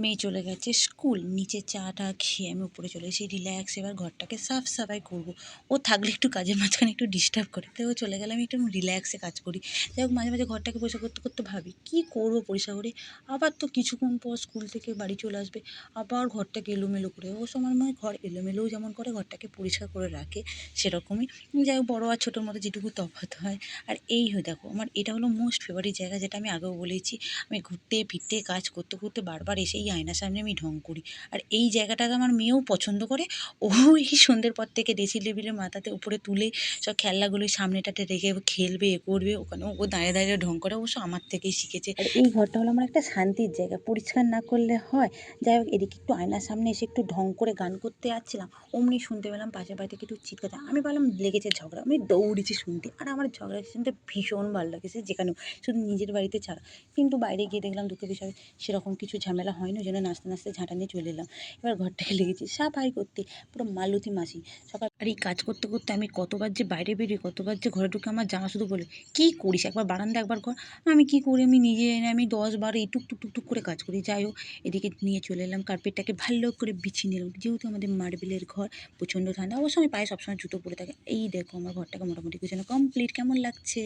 মেয়ে চলে গেছে স্কুল, নিচে চা টা খেয়ে আমি উপরে চলে এসেছি রিল্যাক্স। এবার ঘরটাকে সাফ সাফাই করবো। ও থাকলে একটু কাজের মাঝখানে একটু ডিস্টার্ব করে, তাই ও চলে গেলে আমি একটু রিল্যাক্সে কাজ করি। যাই হোক, মাঝে মাঝে ঘরটাকে পরিষ্কার করতে করতে ভাবি কী করবো পরিষ্কার করে। আবার তো কিছুক্ষণ পর স্কুল থেকে বাড়ি চলে আসবে, আবার ঘরটাকে এলোমেলো করে। ও সময় মনে হয় ঘর এলোমেলোও যেমন করে, ঘরটাকে পরিষ্কার করে রাখে সেরকমই। যাই হোক, বড়ো আর ছোটোর মধ্যে যেটুকু তফাৎ হয়। আর এই দেখো, আমার এটা হলো মোস্ট ফেভারিট জায়গা, যেটা আমি আগেও বলেছি। আমি ঘুরতে ফিরতে কাজ করতে করতে বারবার এসে এই আয়নার সামনে আমি ঢং করি। আর এই জায়গাটাকে আমার মেয়েও পছন্দ করে। ও এই সন্ধ্যের পর থেকে ড্রেসিং টেবিলের মাথাতে উপরে তুলে সব খেলনাগুলো সামনেটাতে রেখে খেলবে, এ করবে। ওখানে ও দাঁড়িয়ে দাঁড়িয়ে ঢং করে, অবশ্য আমার থেকেই শিখেছে। আর এই ঘরটা হলো আমার একটা শান্তির জায়গা, পরিষ্কার না করলে হয়। যাই হোক, এদিকে একটু আয়নার সামনে এসে একটু ঢং করে গান করতে যাচ্ছিলাম, অমনি শুনতে পেলাম পাশের বাড়ি থেকে একটু চিৎকার। আমি ভাবলাম লেগেছে ঝগড়া, আমি দৌড়েছি শুনতে। আর আমার ঝগড়া শুনতে ভীষণ ভালো লাগে, সে যেখানেও, শুধু নিজের বাড়িতে ছাড়া। কিন্তু বাইরে গিয়ে দেখলাম দুঃখের বিষয় সেরকম কিছু ঝামেলা হয়নি, ওই জন্য নাচতে নাচতে ঝাঁটা নিয়ে চলে এলাম। এবার ঘরটাকে লেগেছি সাফাই করতে, পুরো মালতী মাসি। সকাল আর এই কাজ করতে করতে আমি কতবার যে বাইরে বেরিয়ে, কতবার যে ঘরে ঢুকে, আমার জামা শুধু বলে, কী করিস, একবার বারান্দা একবার ঘর। আমি কী করি, আমি নিজে এনে আমি 10 বার এই টুক টুক টুক টুক করে কাজ করি। যাই হোক, এদিকে নিয়ে চলে এলাম, কার্পেটটাকে ভালো করে বিছিয়ে নিলাম, যেহেতু আমাদের মার্বেলের ঘর, প্রচণ্ড ঠান্ডা। অবশ্য আমি পায়ে সবসময় জুতো পরে থাকি। এই দেখো, আমার ঘরটাকে মোটামুটি গোছানো কমপ্লিট। কেমন লাগছে?